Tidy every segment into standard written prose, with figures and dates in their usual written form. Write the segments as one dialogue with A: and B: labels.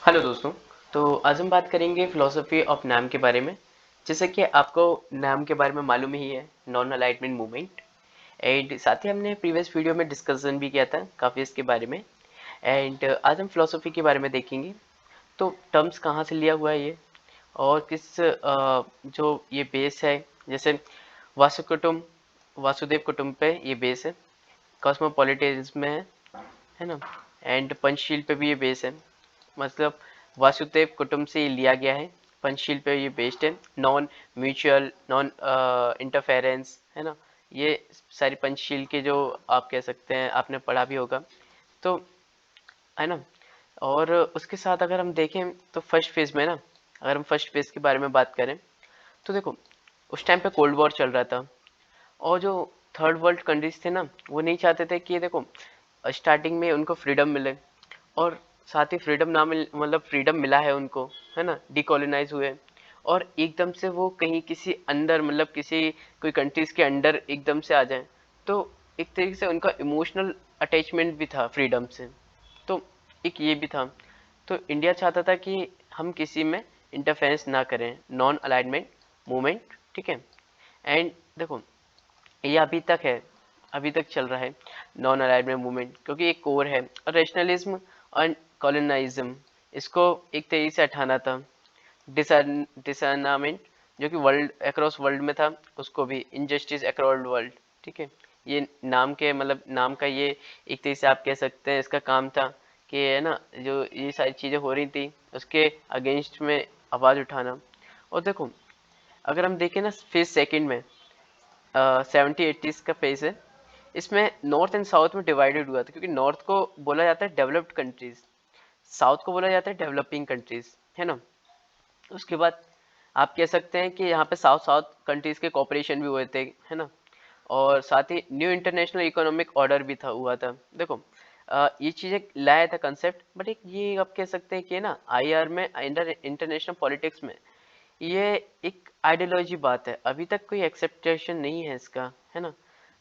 A: Hello दोस्तों। तो आज हम बात करेंगे फिलोसफी ऑफ नाम के बारे में। जैसे कि आपको नाम के बारे में मालूम ही है, नॉन अलाइनमेंट मूवमेंट। एंड साथ ही हमने प्रीवियस वीडियो में डिस्कशन भी किया था काफ़ी इसके बारे में। एंड आज हम फिलोसफी के बारे में देखेंगे। तो टर्म्स कहाँ से लिया हुआ है ये, और किस जो ये बेस है, जैसे वासुदेव कुटुंब पे ये बेस है, कॉस्मोपॉलिटिज्म में है ना। एंड पंचशील पे भी ये बेस है, मतलब वासुदेव कुटुंब से ये लिया गया है। पंचशील पे ये बेस्ड है, नॉन म्यूचुअल, नॉन इंटरफेरेंस, है ना। ये सारी पंचशील के जो आप कह सकते हैं, आपने पढ़ा भी होगा, तो है ना। और उसके साथ अगर हम देखें तो फर्स्ट फेज में ना, अगर हम फर्स्ट फेज के बारे में बात करें तो देखो, उस टाइम पे कोल्ड वॉर चल रहा था। और जो थर्ड वर्ल्ड कंट्रीज थे ना, वो नहीं चाहते थे कि देखो स्टार्टिंग में उनको फ्रीडम मिले, और साथ ही फ्रीडम ना मिल मतलब फ्रीडम मिला है उनको, है ना, डिकोलोनाइज हुए, और एकदम से वो कहीं किसी अंदर, मतलब किसी कोई कंट्रीज के अंडर एकदम से आ जाए। तो एक तरीके से उनका इमोशनल अटैचमेंट भी था फ्रीडम से। तो एक ये भी था। तो इंडिया चाहता था कि हम किसी में इंटरफेरेंस ना करें, नॉन अलाइनमेंट मूवमेंट, ठीक है। एंड देखो, ये अभी तक है, अभी तक चल रहा है नॉन अलाइनमेंट मूवमेंट, क्योंकि एक कोर है। और रेशनलिज्म और कॉलोनाइज्म, इसको एक तरीके से हटाना था। डिसर्नामेंट, जो कि वर्ल्ड अक्रॉस वर्ल्ड में था, उसको भी इनजस्टिस अक्रॉस वर्ल्ड, ठीक है। ये नाम के मतलब नाम का ये एक तरीके से आप कह सकते हैं इसका काम था कि, है ना, जो ये सारी चीज़ें हो रही थी उसके अगेंस्ट में आवाज़ उठाना। और देखो, अगर हम देखें ना फेज सेकंड में, 70-80s का फेज है। इसमें नॉर्थ एंड साउथ में डिवाइडेड हुआ था, क्योंकि नॉर्थ को बोला जाता है डेवलप्ड कंट्रीज, साउथ को बोला जाता है डेवलपिंग कंट्रीज, है ना। उसके बाद आप कह सकते हैं कि यहाँ पे साउथ साउथ कंट्रीज के कॉपरेशन भी हुए थे, है ना। और साथ ही न्यू इंटरनेशनल इकोनॉमिक ऑर्डर भी था, हुआ था। देखो, ये चीज़ें लाया था कंसेप्ट, बट एक ये आप कह सकते हैं कि ना आईआर में, इंटरनेशनल पॉलिटिक्स में, ये एक आइडियोलॉजी बात है, अभी तक कोई एक्सेप्टेशन नहीं है इसका, है ना।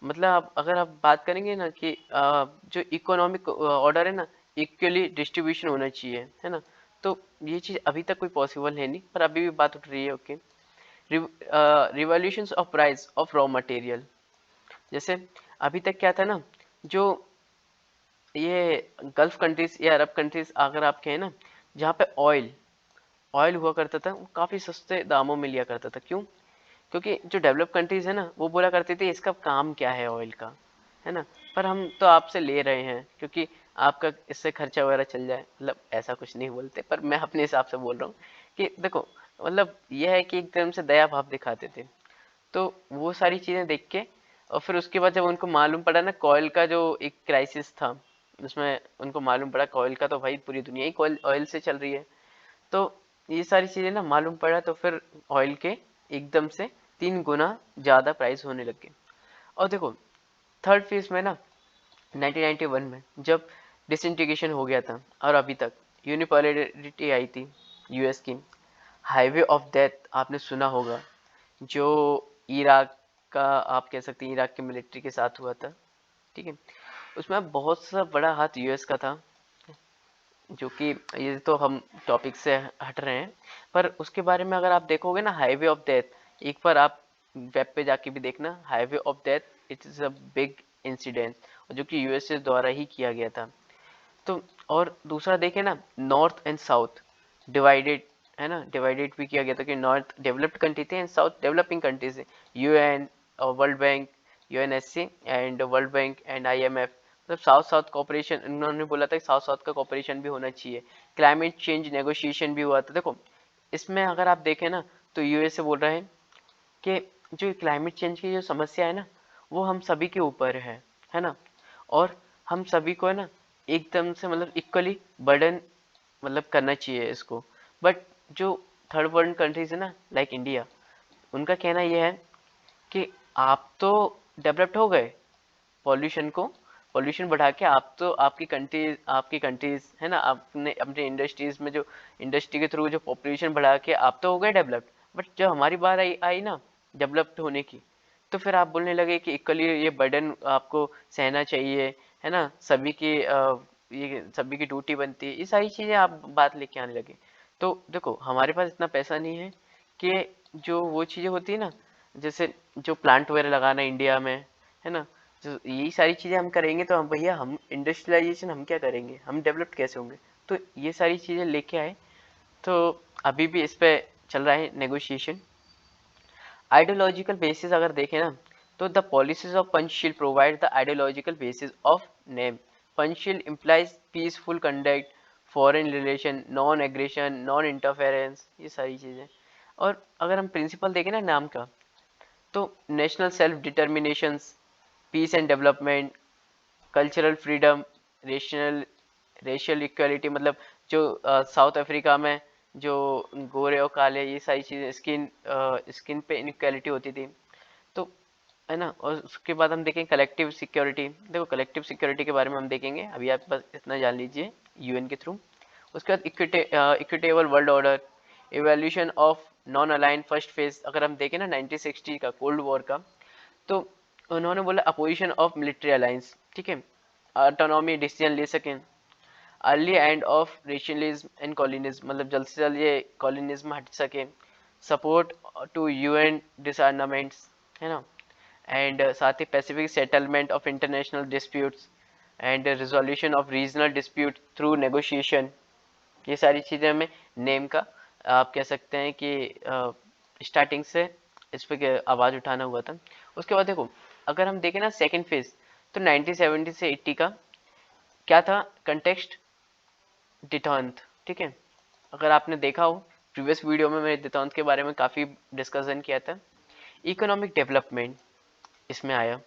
A: मतलब अगर आप बात करेंगे ना कि जो इकोनॉमिक ऑर्डर है ना, इक्वली डिस्ट्रीब्यूशन होना चाहिए, है ना। तो ये चीज़ अभी तक कोई पॉसिबल है नहीं, पर अभी भी बात उठ रही है, okay. Revolutions of price of raw material, जैसे अभी तक क्या था ना, जो ये गल्फ कंट्रीज या अरब कंट्रीज अगर आप कहें ना, जहाँ पे ऑयल ऑयल हुआ करता था, वो काफ़ी सस्ते दामों में लिया करता था। क्यों? क्योंकि जो डेवलप कंट्रीज है ना, वो बोला करती थी इसका काम क्या है ऑयल का, है ना। पर हम तो आपसे ले रहे हैं क्योंकि आपका इससे खर्चा वगैरह चल जाए, मतलब ऐसा कुछ नहीं बोलते, पर मैं अपने हिसाब से बोल रहा हूँ कि देखो, मतलब यह है कि एकदम से दया भाव दिखाते थे। तो वो सारी चीज़ें देख के, और फिर उसके बाद जब उनको मालूम पड़ा ना कॉयल का जो एक क्राइसिस था, उसमें उनको मालूम पड़ा कॉयल का, तो भाई पूरी दुनिया ही कॉयल ऑयल से चल रही है। तो ये सारी चीज़ें ना मालूम पड़ा, तो फिर ऑयल के एकदम से 3 गुना ज़्यादा प्राइस होने लग गए। और देखो, थर्ड फेज में ना, 1991 में जब डिसइंटीग्रेशन हो गया था, और अभी तक यूनिपोलैरिटी आई थी यूएस की। हाईवे ऑफ डेथ आपने सुना होगा, जो इराक का, आप कह सकते हैं इराक के मिलिट्री के साथ हुआ था, ठीक है। उसमें बहुत सा बड़ा हाथ यूएस का था, जो कि ये तो हम टॉपिक से हट रहे हैं। पर उसके बारे में अगर आप देखोगे ना, हाईवे ऑफ डेथ, एक बार आप वेब पे जाके भी देखना, highway of death it is a big incident, जो कि यूएसए द्वारा ही किया गया था। तो और दूसरा देखें ना, नॉर्थ एंड साउथ डिवाइडेड, है ना, डिवाइडेड भी किया गया था कि नॉर्थ डेवलप्ड कंट्री थे एंड साउथ डेवलपिंग कंट्रीज थे। यूएन और world bank, UNSC and world bank and IMF, मतलब साउथ साउथ कॉपरेशन, उन्होंने बोला था कि साउथ साउथ का कॉपरेशन भी होना चाहिए। क्लाइमेट चेंज नेगोशिएशन भी हुआ था। देखो, इसमें अगर आप देखें ना, तो यूएसए बोल रहे हैं कि जो क्लाइमेट चेंज की जो समस्या है ना, वो हम सभी के ऊपर है ना। और हम सभी को है ना एकदम से, मतलब इक्वली बर्डन मतलब करना चाहिए इसको। बट जो थर्ड वर्ल्ड कंट्रीज है ना, लाइक इंडिया, उनका कहना यह है कि आप तो डेवलप्ड हो गए, पॉल्यूशन को, पॉल्यूशन बढ़ा के आप तो, आपकी कंट्रीज है ना, आपने अपने इंडस्ट्रीज में जो, इंडस्ट्री के थ्रू जो पॉपुलेशन बढ़ा के आप तो हो गए डेवलप्ड। बट जब हमारी बार आई ना डेवलप्ड होने की, तो फिर आप बोलने लगे कि इक्वली ये बर्डन आपको सहना चाहिए, है ना, सभी की ये सभी की ड्यूटी बनती है, ये सारी चीज़ें आप बात लेके आने लगे। तो देखो हमारे पास इतना पैसा नहीं है कि जो वो चीज़ें होती है ना, जैसे जो प्लांट वगैरह लगाना इंडिया में, है ना, जो यही सारी चीज़ें हम करेंगे तो हम भैया हम इंडस्ट्रियलाइजेशन हम क्या करेंगे, हम डेवलप कैसे होंगे। तो ये सारी चीज़ें लेके आए। तो अभी भी इस पे चल रहा है नेगोशिएशन। आइडियोलॉजिकल बेसिस अगर देखें ना, तो the policies of Panchsheel provide the ideological basis of name. Panchsheel implies peaceful conduct, foreign relation, non aggression, non interference, ये सारी चीज़ें। और अगर हम प्रिंसिपल देखें ना नाम का, तो national self determinations, peace and development, cultural freedom, rational racial equality, मतलब जो साउथ अफ्रीका में जो गोरे और काले ये सारी चीज़ें, स्किन पे इनक्वालिटी होती थी, तो है ना। और उसके बाद हम देखें कलेक्टिव सिक्योरिटी। देखो कलेक्टिव सिक्योरिटी के बारे में हम देखेंगे, अभी आप बस इतना जान लीजिए यूएन के थ्रू। उसके बाद equitable world order, evolution of non align first phase. अगर हम देखें ना 1960 का कोल्ड वॉर का, तो उन्होंने बोला अपोजिशन ऑफ मिलिट्री अलायंस, ठीक है, ऑटोनॉमी, डिसीजन ले सकें, early end of rationalism and colonialism, मतलब जल्द से जल्द ये कॉलोनिज्म हट सके, सपोर्ट टू यूएन डिसआर्मामेंट्स, है ना, एंड साथ ही pacific settlement of international disputes and resolution of regional dispute through negotiation. ये सारी चीज़ें हमें नेम का आप कह सकते हैं कि स्टार्टिंग से इस पे आवाज़ उठाना हुआ था। उसके बाद देखो अगर हम देखें ना सेकंड फेज, तो 1970 से 80 का क्या था कंटेक्स्ट, डिटॉन्थ, ठीक है। अगर आपने देखा हो प्रीवियस वीडियो में मैंने डिटॉन्थ के बारे में काफ़ी डिस्कशन किया था। इकोनॉमिक डेवलपमेंट इसमें आया,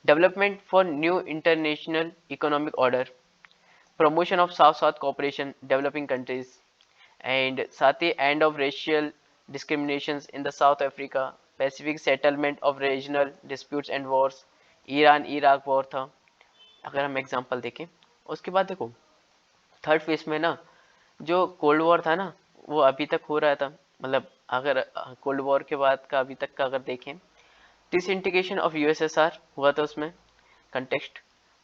A: development for new international economic order, promotion of south south cooperation developing countries, and साथ ही end of racial discriminations in the South Africa, pacific settlement of regional disputes and wars, Iran Iraq war था, अगर हम example देखें। उसके बाद देखो third phase में ना जो कोल्ड वॉर था ना, वो अभी तक हो रहा था, मतलब अगर कोल्ड वॉर के बाद का अभी तक का अगर देखें, डिसइंटीग्रेशन ऑफ यूएसएसआर हुआ था उसमें कंटेक्स्ट।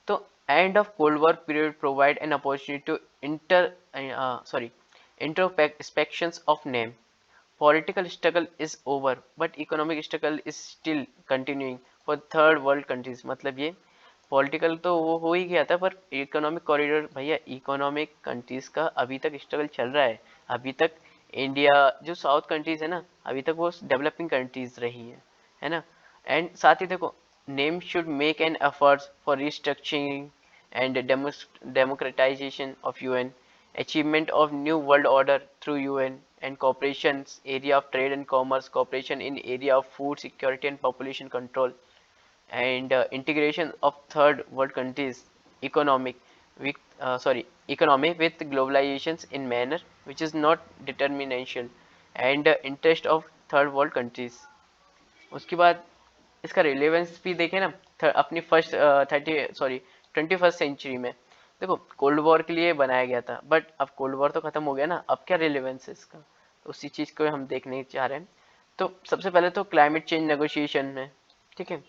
A: तो end of cold war period provide an opportunity to introspections of name, political struggle is over but economic struggle is still continuing for third world countries। मतलब ये पॉलिटिकल तो वो हो ही गया था, पर इकोनॉमिक कॉरिडोर भैया इकोनॉमिक कंट्रीज का अभी तक स्ट्रगल चल रहा है। अभी तक इंडिया जो साउथ कंट्रीज है ना, अभी तक वो डेवलपिंग कंट्रीज रही है ना। एंड साथ ही देखो name should make an efforts for restructuring and democratisation of UN, achievement of new world order through UN and cooperations area of trade and commerce, cooperation in area of food security and population control, and integration of third world countries economic with economy with globalizations in manner which is not determination and interest of third world countries। उसके बाद इसका relevance भी देखें ना, अपनी first 21st century में देखो cold war के लिए बनाया गया था, बट अब कोल्ड वॉर तो खत्म हो गया ना, अब क्या रिलेवेंस है इसका, तो उसी चीज़ को हम देखने चाह रहे हैं। तो सबसे पहले तो क्लाइमेट चेंज नेगोशिएशन में, ठीक है।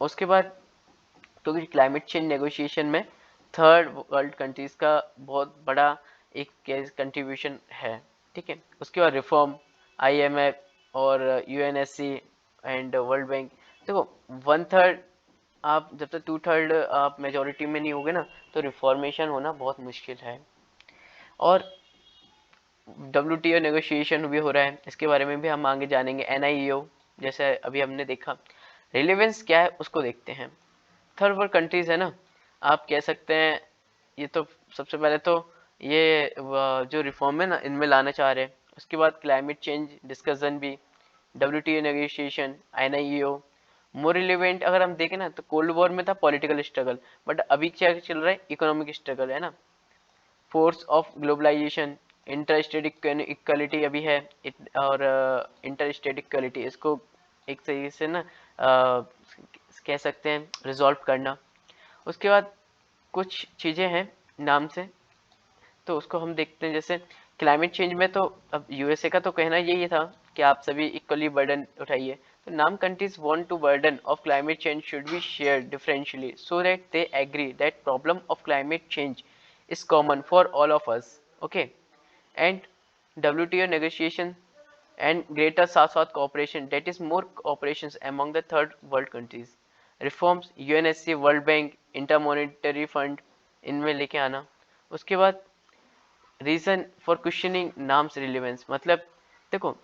A: उसके बाद तो क्लाइमेट चेंज नेगोशिएशन में थर्ड वर्ल्ड कंट्रीज का बहुत बड़ा एक कंट्रीब्यूशन है, ठीक है। उसके बाद रिफॉर्म, आईएमएफ और यूएनएससी एंड वर्ल्ड बैंक। देखो 1/3 आप जब तक 2/3 आप मेजोरिटी में नहीं होगे ना, तो रिफॉर्मेशन होना बहुत मुश्किल है। और WTO नेगोशिएशन भी हो रहा है, इसके बारे में भी हम आगे जानेंगे। NIEO जैसे अभी हमने देखा, रिलेवेंस क्या है उसको देखते हैं। थर्ड वर्ल्ड कंट्रीज है ना, आप कह सकते हैं ये तो सबसे पहले तो ये जो रिफॉर्म है ना इनमें लाना चाह रहे हैं। उसके बाद क्लाइमेट चेंज डिस्कशन भी, WTO negotiation, NIEO। More relevant अगर हम देखें ना, तो कोल्ड वॉर में था पॉलिटिकल स्ट्रगल, बट अभी क्या चल रहा है, इकोनॉमिक स्ट्रगल है ना। Force of globalization, inter state equality अभी है, और इंटर स्टेट इक्वलिटी इसको एक तरीके से ना कह सकते हैं रिजॉल्व करना। उसके बाद कुछ चीज़ें हैं नाम से, तो उसको हम देखते हैं। जैसे क्लाइमेट चेंज में तो अब यूएसए का तो कहना यही था कि आप सभी इक्वली बर्डन उठाइए, तो नाम countries want to burden of climate change should be shared differentially so that they agree that problem of climate change is common for all of us. Okay, and WTO negotiation and greater South-South cooperation, that is more cooperations among the third world countries, reforms, UNSC, world bank, inter monetary fund, इनमें लेके आना. उसके बाद reason for questioning नाम्स relevance, मतलब देखो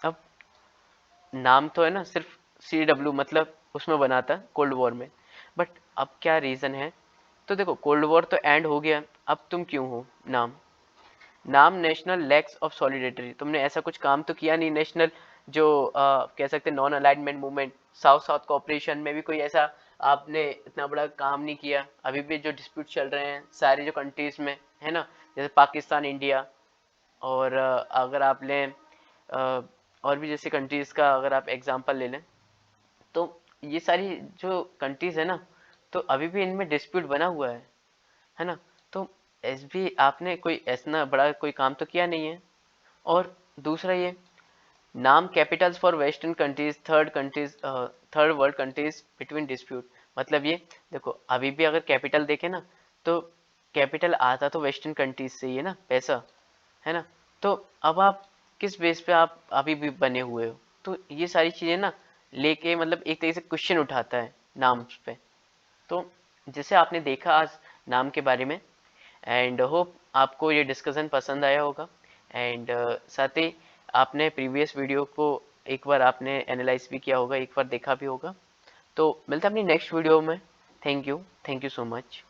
A: अब नाम तो है ना सिर्फ CW, मतलब उसमें बना था कोल्ड वॉर में, बट अब क्या रीजन है. तो देखो कोल्ड वॉर तो एंड हो गया, अब तुम क्यों हो नाम. नाम नेशनल लैक्स ऑफ सॉलिडेरिटी, तुमने ऐसा कुछ काम तो किया नहीं नेशनल, जो कह सकते non alignment movement, south south cooperation में भी कोई ऐसा आपने इतना बड़ा काम नहीं किया. अभी भी जो डिस्प्यूट चल रहे हैं सारी जो कंट्रीज में है ना, जैसे पाकिस्तान, इंडिया, और अगर आप लें और भी जैसे कंट्रीज का अगर आप एग्जांपल ले लें, तो ये सारी जो कंट्रीज है ना, तो अभी भी इनमें डिस्प्यूट बना हुआ है ना. तो एस भी आपने कोई ऐसा बड़ा कोई काम तो किया नहीं है. और दूसरा ये नाम Capitals for western countries, third world countries between dispute, मतलब ये देखो अभी भी अगर कैपिटल देखें ना, तो कैपिटल आता तो वेस्टर्न कंट्रीज से ही है ना, पैसा है ना. तो अब आप किस बेस पे आप अभी भी बने हुए हो. तो ये सारी चीजें ना लेके मतलब एक तरीके से क्वेश्चन उठाता है नाम पे. तो जैसे आपने देखा आज नाम के बारे में, एंड होप आपको ये डिस्कशन पसंद आया होगा. एंड साथ ही आपने प्रीवियस वीडियो को एक बार आपने एनालाइज भी किया होगा, एक बार देखा भी होगा. तो मिलता है अपनी नेक्स्ट वीडियो में. Thank you so much.